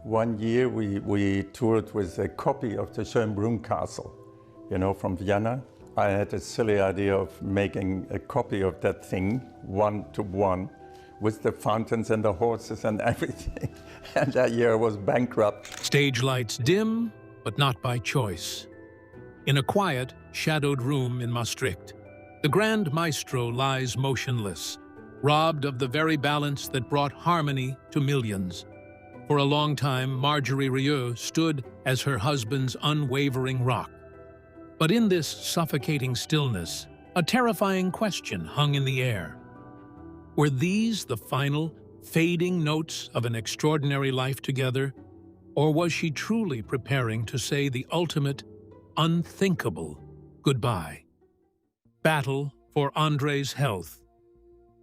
One year we toured with a copy of the Schönbrunn Castle, from Vienna. I had a silly idea of making a copy of that thing, 1-to-1, with the fountains and the horses and everything. And that year I was bankrupt. Stage lights dim, but not by choice. In a quiet, shadowed room in Maastricht, the grand maestro lies motionless, robbed of the very balance that brought harmony to millions. For a long time, Marjorie Rieu stood as her husband's unwavering rock. But in this suffocating stillness, a terrifying question hung in the air. Were these the final, fading notes of an extraordinary life together? Or was she truly preparing to say the ultimate, unthinkable goodbye? Battle for André's health.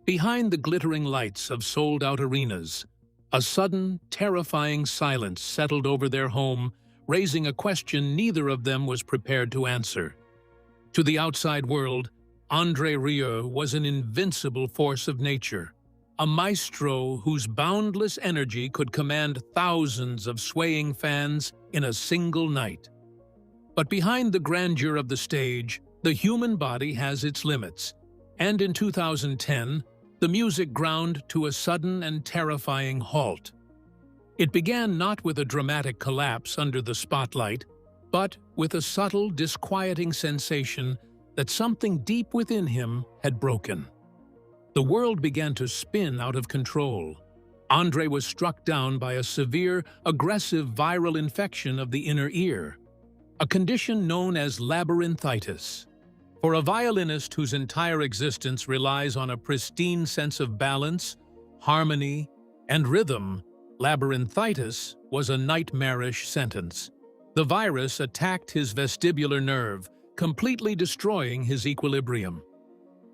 Behind the glittering lights of sold-out arenas, a sudden, terrifying silence settled over their home, raising a question neither of them was prepared to answer. To the outside world, Marjorie Rieu was an invincible force of nature, a maestro whose boundless energy could command thousands of swaying fans in a single night. But behind the grandeur of the stage, the human body has its limits, and in 2010, the music ground to a sudden and terrifying halt. It began not with a dramatic collapse under the spotlight, but with a subtle, disquieting sensation that something deep within him had broken. The world began to spin out of control. André was struck down by a severe, aggressive viral infection of the inner ear, a condition known as labyrinthitis. For a violinist whose entire existence relies on a pristine sense of balance, harmony, and rhythm, labyrinthitis was a nightmarish sentence. The virus attacked his vestibular nerve, completely destroying his equilibrium.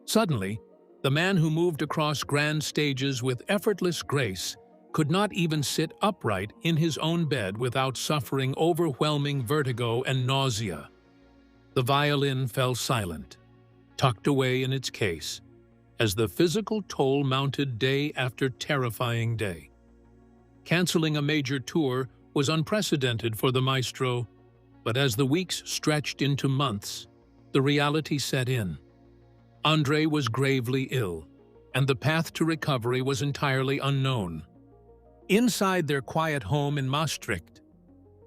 Suddenly, the man who moved across grand stages with effortless grace could not even sit upright in his own bed without suffering overwhelming vertigo and nausea. The violin fell silent, tucked away in its case, as the physical toll mounted day after terrifying day. Canceling a major tour was unprecedented for the maestro, but as the weeks stretched into months, the reality set in. André was gravely ill, and the path to recovery was entirely unknown. Inside their quiet home in Maastricht,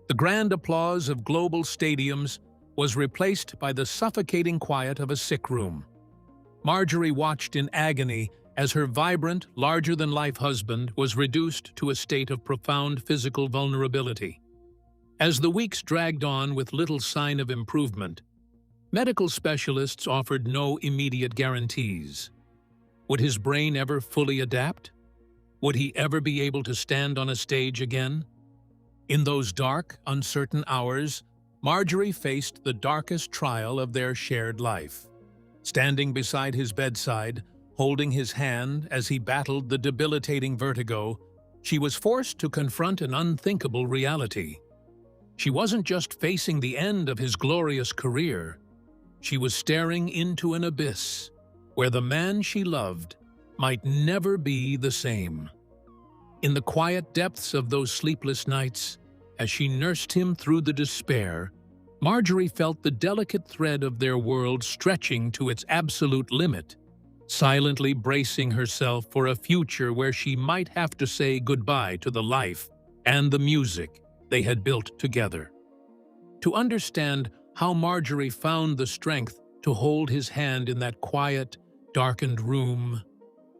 the grand applause of global stadiums was replaced by the suffocating quiet of a sick room. Marjorie watched in agony as her vibrant, larger-than-life husband was reduced to a state of profound physical vulnerability. As the weeks dragged on with little sign of improvement, medical specialists offered no immediate guarantees. Would his brain ever fully adapt? Would he ever be able to stand on a stage again? In those dark, uncertain hours, Marjorie faced the darkest trial of their shared life. Standing beside his bedside, holding his hand as he battled the debilitating vertigo, she was forced to confront an unthinkable reality. She wasn't just facing the end of his glorious career. She was staring into an abyss where the man she loved might never be the same. In the quiet depths of those sleepless nights, as she nursed him through the despair, Marjorie felt the delicate thread of their world stretching to its absolute limit, silently bracing herself for a future where she might have to say goodbye to the life and the music they had built together. To understand how Marjorie found the strength to hold his hand in that quiet, darkened room,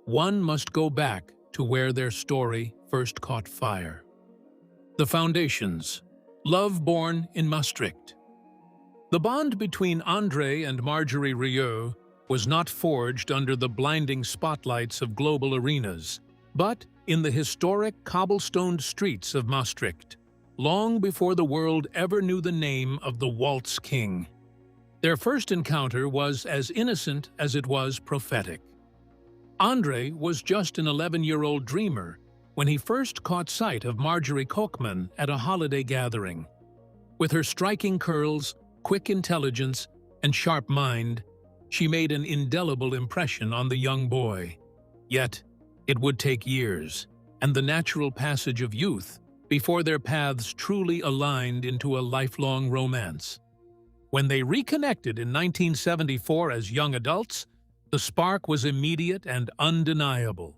one must go back to where their story first caught fire. The foundations. Love born in Maastricht. The bond between André and Marjorie Rieu was not forged under the blinding spotlights of global arenas, but in the historic cobblestoned streets of Maastricht, long before the world ever knew the name of the Waltz King. Their first encounter was as innocent as it was prophetic. André was just an 11-year-old dreamer when he first caught sight of Marjorie Kochman at a holiday gathering. With her striking curls, quick intelligence, and sharp mind, she made an indelible impression on the young boy. Yet, it would take years, and the natural passage of youth, before their paths truly aligned into a lifelong romance. When they reconnected in 1974 as young adults, the spark was immediate and undeniable.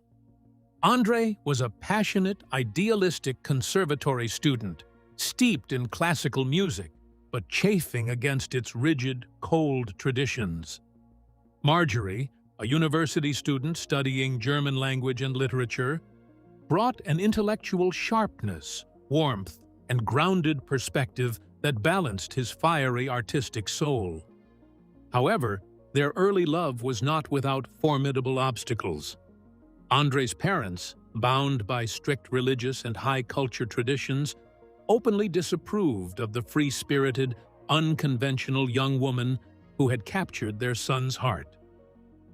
André was a passionate, idealistic conservatory student, steeped in classical music, but chafing against its rigid, cold traditions. Marjorie, a university student studying German language and literature, brought an intellectual sharpness, warmth, and grounded perspective that balanced his fiery artistic soul. However, their early love was not without formidable obstacles. André's parents, bound by strict religious and high-culture traditions, openly disapproved of the free-spirited, unconventional young woman who had captured their son's heart.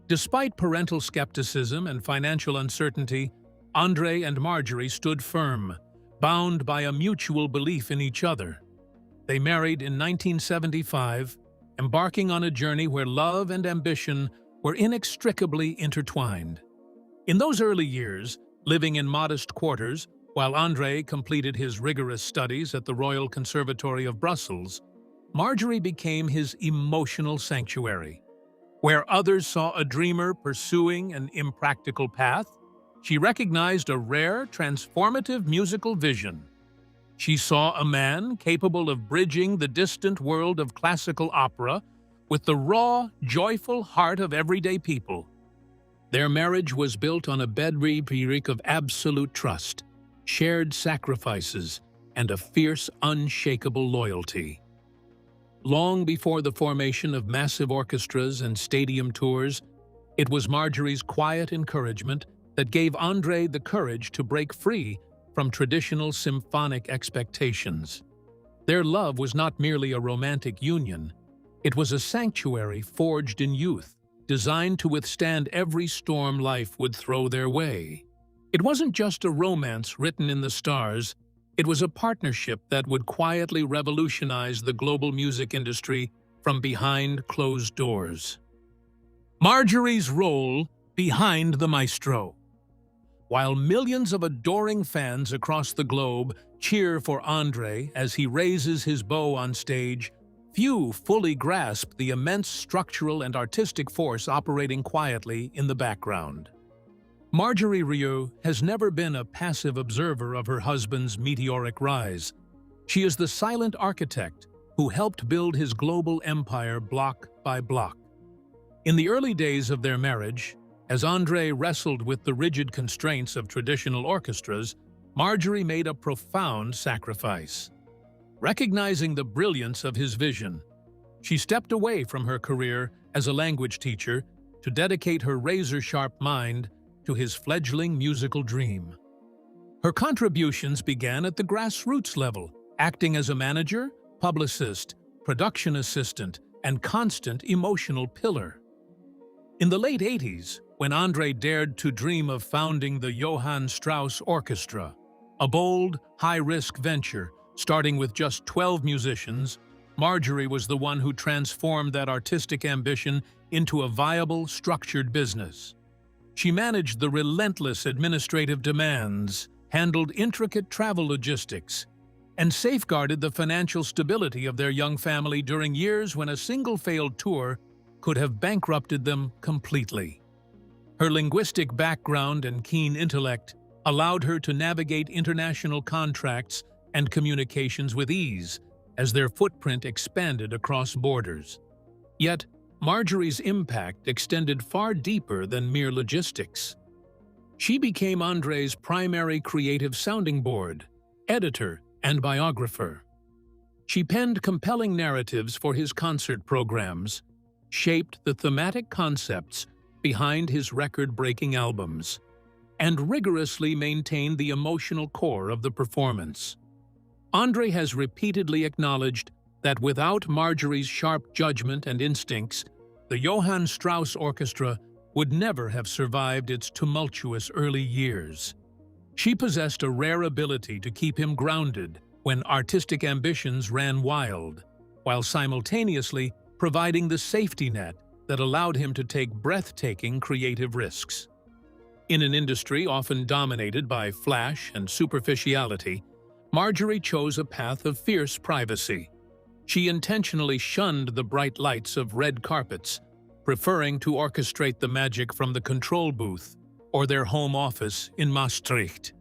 Despite parental skepticism and financial uncertainty, André and Marjorie stood firm, bound by a mutual belief in each other. They married in 1975, embarking on a journey where love and ambition were inextricably intertwined. In those early years, living in modest quarters, while André completed his rigorous studies at the Royal Conservatory of Brussels, Marjorie became his emotional sanctuary. Where others saw a dreamer pursuing an impractical path, she recognized a rare, transformative musical vision. She saw a man capable of bridging the distant world of classical opera with the raw, joyful heart of everyday people. Their marriage was built on a bedrock of absolute trust, shared sacrifices, and a fierce, unshakable loyalty. Long before the formation of massive orchestras and stadium tours, it was Marjorie's quiet encouragement that gave André the courage to break free from traditional symphonic expectations. Their love was not merely a romantic union, it was a sanctuary forged in youth, designed to withstand every storm life would throw their way. It wasn't just a romance written in the stars, it was a partnership that would quietly revolutionize the global music industry from behind closed doors. Marjorie's role behind the maestro. While millions of adoring fans across the globe cheer for André as he raises his bow on stage, few fully grasp the immense structural and artistic force operating quietly in the background. Marjorie Rieu has never been a passive observer of her husband's meteoric rise. She is the silent architect who helped build his global empire block by block. In the early days of their marriage, as André wrestled with the rigid constraints of traditional orchestras, Marjorie made a profound sacrifice. Recognizing the brilliance of his vision, she stepped away from her career as a language teacher to dedicate her razor-sharp mind to his fledgling musical dream. Her contributions began at the grassroots level, acting as a manager, publicist, production assistant, and constant emotional pillar. In the late 80s, when André dared to dream of founding the Johann Strauss Orchestra, a bold, high-risk venture starting with just 12 musicians, Marjorie was the one who transformed that artistic ambition into a viable, structured business. She managed the relentless administrative demands, handled intricate travel logistics, and safeguarded the financial stability of their young family during years when a single failed tour could have bankrupted them completely. Her linguistic background and keen intellect allowed her to navigate international contracts and communications with ease as their footprint expanded across borders. Yet, Marjorie's impact extended far deeper than mere logistics. She became André's primary creative sounding board, editor, and biographer. She penned compelling narratives for his concert programs, shaped the thematic concepts behind his record-breaking albums, and rigorously maintained the emotional core of the performance. André has repeatedly acknowledged that without Marjorie's sharp judgment and instincts, the Johann Strauss Orchestra would never have survived its tumultuous early years. She possessed a rare ability to keep him grounded when artistic ambitions ran wild, while simultaneously providing the safety net that allowed him to take breathtaking creative risks. In an industry often dominated by flash and superficiality, Marjorie chose a path of fierce privacy. She intentionally shunned the bright lights of red carpets, preferring to orchestrate the magic from the control booth or their home office in Maastricht.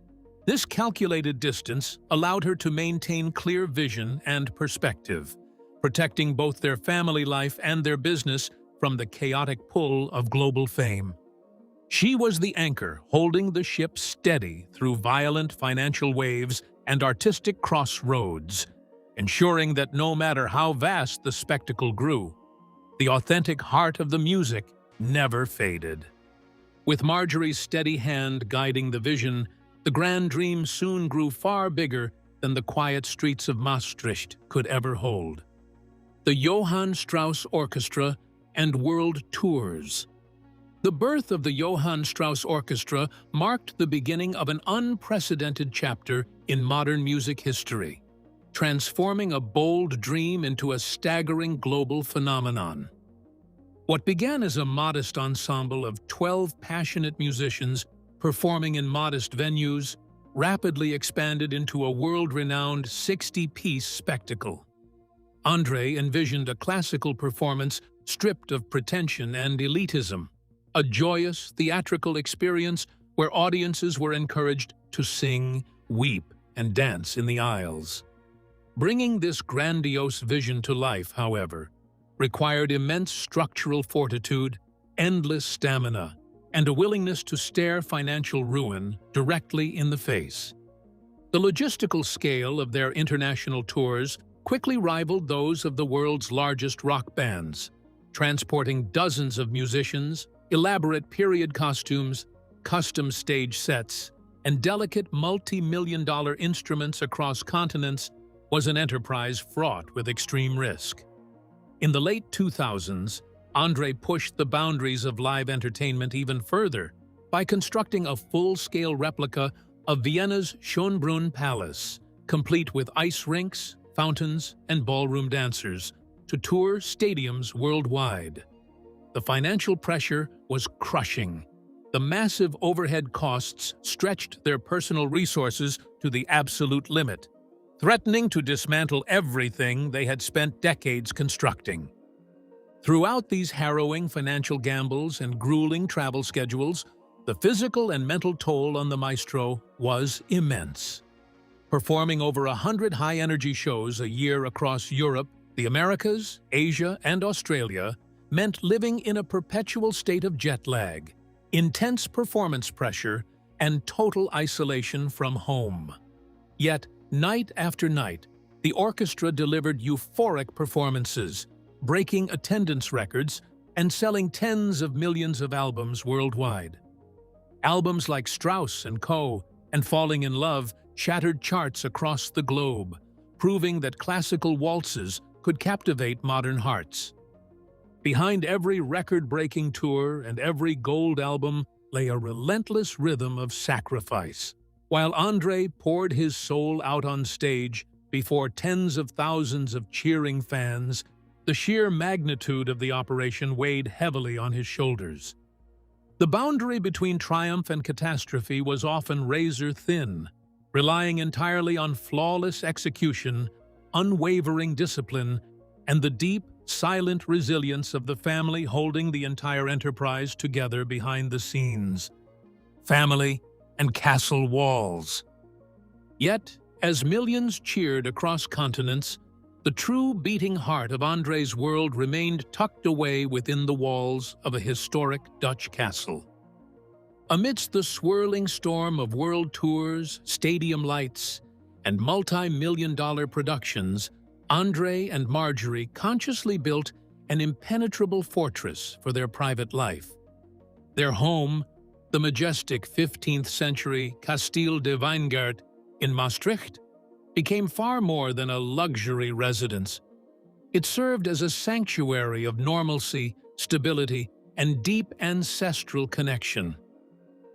This calculated distance allowed her to maintain clear vision and perspective, protecting both their family life and their business from the chaotic pull of global fame. She was the anchor holding the ship steady through violent financial waves and artistic crossroads, ensuring that no matter how vast the spectacle grew, the authentic heart of the music never faded. With Marjorie's steady hand guiding the vision, the grand dream soon grew far bigger than the quiet streets of Maastricht could ever hold. The Johann Strauss Orchestra and World Tours. The birth of the Johann Strauss Orchestra marked the beginning of an unprecedented chapter in modern music history, transforming a bold dream into a staggering global phenomenon. What began as a modest ensemble of 12 passionate musicians performing in modest venues rapidly expanded into a world-renowned 60-piece spectacle. André envisioned a classical performance stripped of pretension and elitism, a joyous, theatrical experience where audiences were encouraged to sing, weep, and dance in the aisles. Bringing this grandiose vision to life, however, required immense structural fortitude, endless stamina, and a willingness to stare financial ruin directly in the face. The logistical scale of their international tours quickly rivaled those of the world's largest rock bands, transporting dozens of musicians, elaborate period costumes, custom stage sets, and delicate multi-million-dollar instruments across continents was an enterprise fraught with extreme risk. In the late 2000s, André pushed the boundaries of live entertainment even further by constructing a full-scale replica of Vienna's Schönbrunn Palace, complete with ice rinks, fountains, and ballroom dancers, to tour stadiums worldwide. The financial pressure was crushing. The massive overhead costs stretched their personal resources to the absolute limit, threatening to dismantle everything they had spent decades constructing. Throughout these harrowing financial gambles and grueling travel schedules, the physical and mental toll on the maestro was immense. Performing over 100 high-energy shows a year across Europe, the Americas, Asia, and Australia meant living in a perpetual state of jet lag, intense performance pressure, and total isolation from home. Yet, night after night, the orchestra delivered euphoric performances, breaking attendance records and selling tens of millions of albums worldwide. Albums like Strauss & Co. and Falling in Love shattered charts across the globe, proving that classical waltzes could captivate modern hearts. Behind every record-breaking tour and every gold album lay a relentless rhythm of sacrifice. While André poured his soul out on stage before tens of thousands of cheering fans, the sheer magnitude of the operation weighed heavily on his shoulders. The boundary between triumph and catastrophe was often razor-thin, relying entirely on flawless execution, unwavering discipline, and the deep, silent resilience of the family holding the entire enterprise together behind the scenes. Family and castle walls. Yet, as millions cheered across continents, the true beating heart of André's world remained tucked away within the walls of a historic Dutch castle. Amidst the swirling storm of world tours, stadium lights, and multi-million-dollar productions, André and Marjorie consciously built an impenetrable fortress for their private life. Their home, the majestic 15th-century Kasteel de Wijngaard in Maastricht, became far more than a luxury residence. It served as a sanctuary of normalcy, stability, and deep ancestral connection.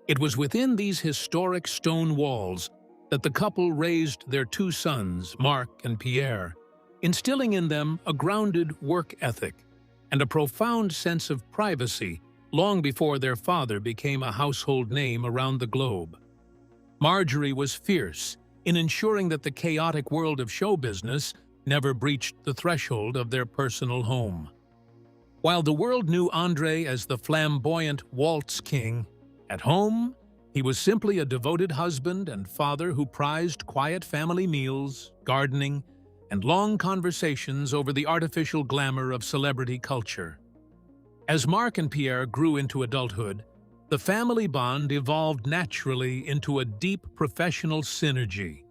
It was within these historic stone walls that the couple raised their two sons, Marc and Pierre, instilling in them a grounded work ethic and a profound sense of privacy long before their father became a household name around the globe. Marjorie was fierce, in ensuring that the chaotic world of show business never breached the threshold of their personal home. While the world knew André as the flamboyant waltz king, at home, he was simply a devoted husband and father who prized quiet family meals, gardening, and long conversations over the artificial glamour of celebrity culture. As Marc and Pierre grew into adulthood, the family bond evolved naturally into a deep professional synergy.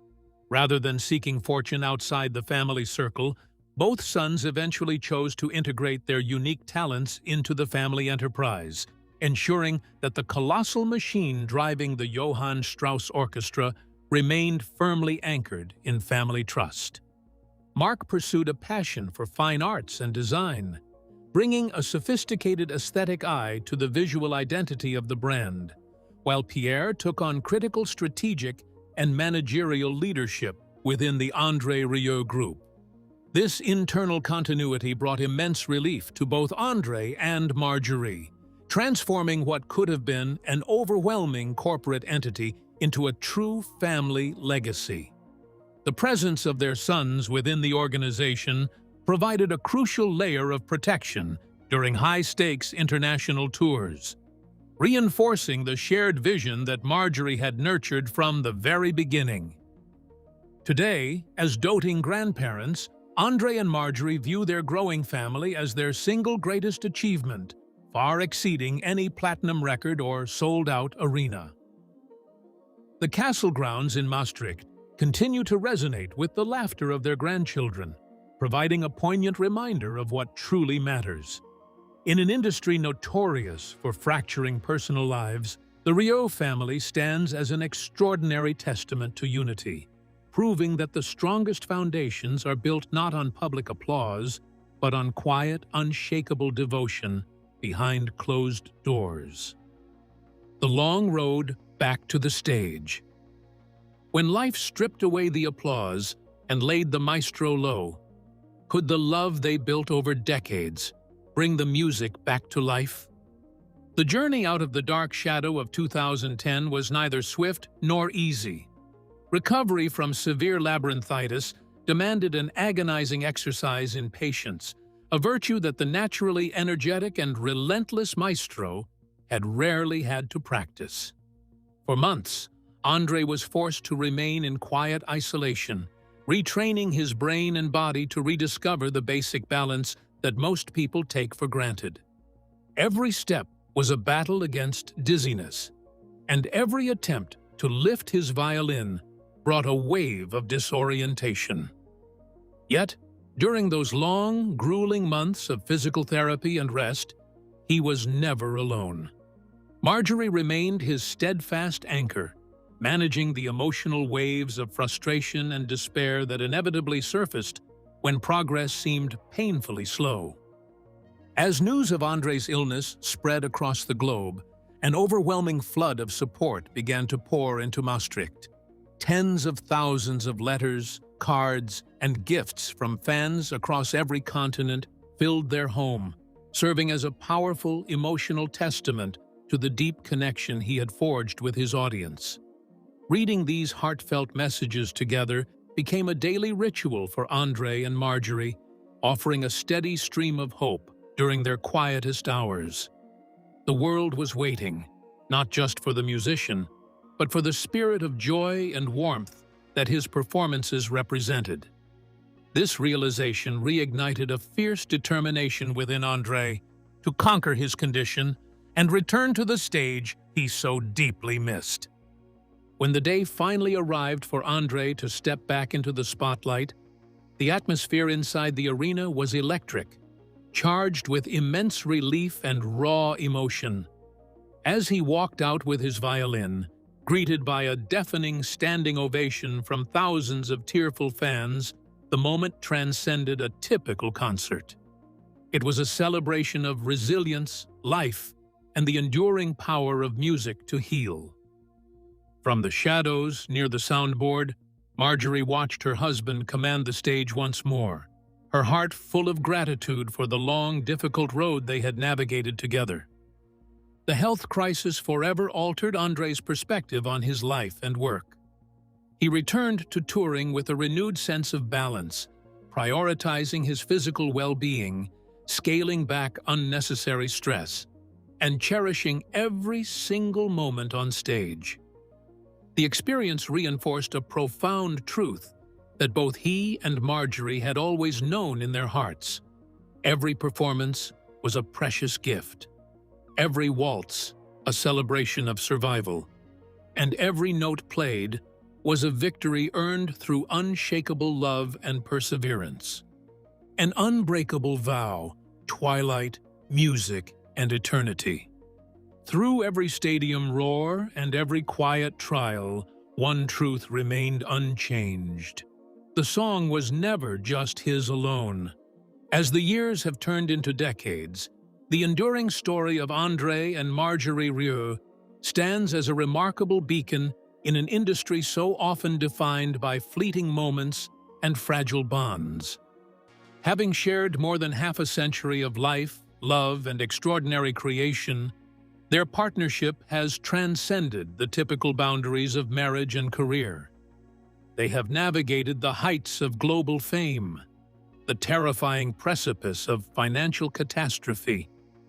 Rather than seeking fortune outside the family circle, both sons eventually chose to integrate their unique talents into the family enterprise, ensuring that the colossal machine driving the Johann Strauss Orchestra remained firmly anchored in family trust. Marc pursued a passion for fine arts and design, bringing a sophisticated aesthetic eye to the visual identity of the brand, while Pierre took on critical strategic and managerial leadership within the Marjorie Rieu group. This internal continuity brought immense relief to both André and Marjorie, transforming what could have been an overwhelming corporate entity into a true family legacy. The presence of their sons within the organization provided a crucial layer of protection during high-stakes international tours, reinforcing the shared vision that Marjorie had nurtured from the very beginning. Today, as doting grandparents, André and Marjorie view their growing family as their single greatest achievement, far exceeding any platinum record or sold-out arena. The castle grounds in Maastricht continue to resonate with the laughter of their grandchildren, providing a poignant reminder of what truly matters. In an industry notorious for fracturing personal lives, the Rieu family stands as an extraordinary testament to unity, proving that the strongest foundations are built not on public applause, but on quiet, unshakable devotion behind closed doors. The long road back to the stage. When life stripped away the applause and laid the maestro low, could the love they built over decades bring the music back to life? The journey out of the dark shadow of 2010 was neither swift nor easy. Recovery from severe labyrinthitis demanded an agonizing exercise in patience, a virtue that the naturally energetic and relentless maestro had rarely had to practice. For months, André was forced to remain in quiet isolation, retraining his brain and body to rediscover the basic balance that most people take for granted. Every step was a battle against dizziness, and every attempt to lift his violin brought a wave of disorientation. Yet, during those long, grueling months of physical therapy and rest, he was never alone. Marjorie remained his steadfast anchor, managing the emotional waves of frustration and despair that inevitably surfaced when progress seemed painfully slow. As news of André's illness spread across the globe, an overwhelming flood of support began to pour into Maastricht. Tens of thousands of letters, cards, and gifts from fans across every continent filled their home, serving as a powerful emotional testament to the deep connection he had forged with his audience. Reading these heartfelt messages together became a daily ritual for André and Marjorie, offering a steady stream of hope during their quietest hours. The world was waiting, not just for the musician, but for the spirit of joy and warmth that his performances represented. This realization reignited a fierce determination within André to conquer his condition and return to the stage he so deeply missed. When the day finally arrived for André to step back into the spotlight, the atmosphere inside the arena was electric, charged with immense relief and raw emotion. As he walked out with his violin, greeted by a deafening standing ovation from thousands of tearful fans, the moment transcended a typical concert. It was a celebration of resilience, life, and the enduring power of music to heal. From the shadows near the soundboard, Marjorie watched her husband command the stage once more, her heart full of gratitude for the long, difficult road they had navigated together. The health crisis forever altered André's perspective on his life and work. He returned to touring with a renewed sense of balance, prioritizing his physical well-being, scaling back unnecessary stress, and cherishing every single moment on stage. The experience reinforced a profound truth that both he and Marjorie had always known in their hearts. Every performance was a precious gift. Every waltz, a celebration of survival. And every note played was a victory earned through unshakable love and perseverance. An unbreakable vow, twilight, music, and eternity. Through every stadium roar and every quiet trial, one truth remained unchanged. The song was never just his alone. As the years have turned into decades, the enduring story of André and Marjorie Rieu stands as a remarkable beacon in an industry so often defined by fleeting moments and fragile bonds. Having shared more than half a century of life, love, and extraordinary creation, their partnership has transcended the typical boundaries of marriage and career. They have navigated the heights of global fame, the terrifying precipice of financial catastrophe,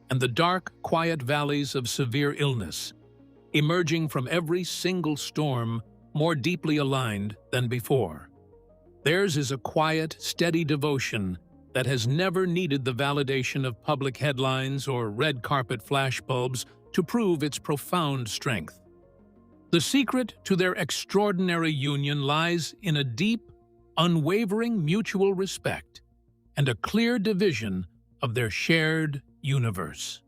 and the dark, quiet valleys of severe illness, emerging from every single storm more deeply aligned than before. Theirs is a quiet, steady devotion that has never needed the validation of public headlines or red carpet flashbulbs to prove its profound strength. The secret to their extraordinary union lies in a deep, unwavering mutual respect and a clear division of their shared universe.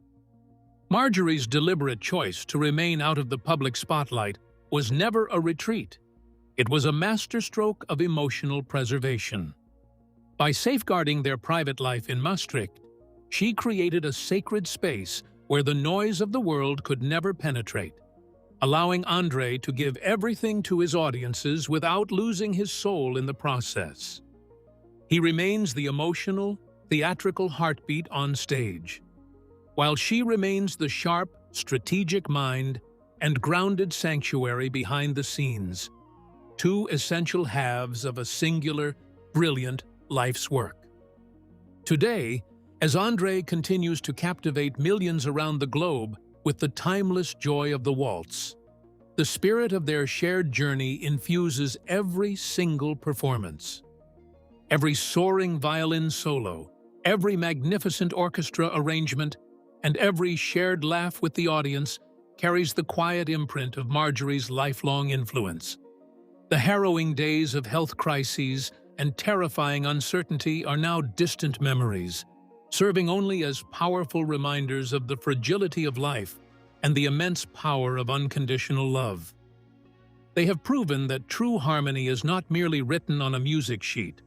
Marjorie's deliberate choice to remain out of the public spotlight was never a retreat. It was a masterstroke of emotional preservation. By safeguarding their private life in Maastricht, she created a sacred space where the noise of the world could never penetrate, allowing André to give everything to his audiences without losing his soul in the process. He remains the emotional, theatrical heartbeat on stage, while she remains the sharp, strategic mind and grounded sanctuary behind the scenes, two essential halves of a singular, brilliant life's work. Today, as André continues to captivate millions around the globe with the timeless joy of the waltz, the spirit of their shared journey infuses every single performance. Every soaring violin solo, every magnificent orchestra arrangement, and every shared laugh with the audience carries the quiet imprint of Marjorie's lifelong influence. The harrowing days of health crises and terrifying uncertainty are now distant memories, serving only as powerful reminders of the fragility of life and the immense power of unconditional love. They have proven that true harmony is not merely written on a music sheet,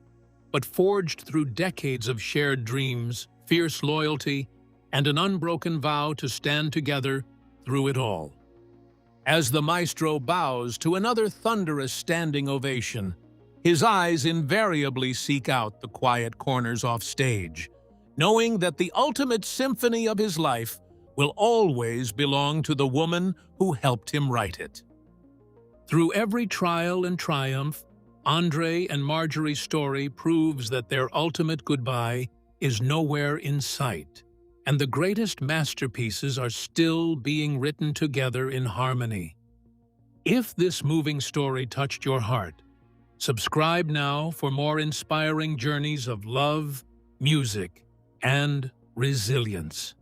but forged through decades of shared dreams, fierce loyalty, and an unbroken vow to stand together through it all. As the maestro bows to another thunderous standing ovation, his eyes invariably seek out the quiet corners off stage, knowing that the ultimate symphony of his life will always belong to the woman who helped him write it. Through every trial and triumph, André and Marjorie's story proves that their ultimate goodbye is nowhere in sight, and the greatest masterpieces are still being written together in harmony. If this moving story touched your heart, subscribe now for more inspiring journeys of love, music, and resilience.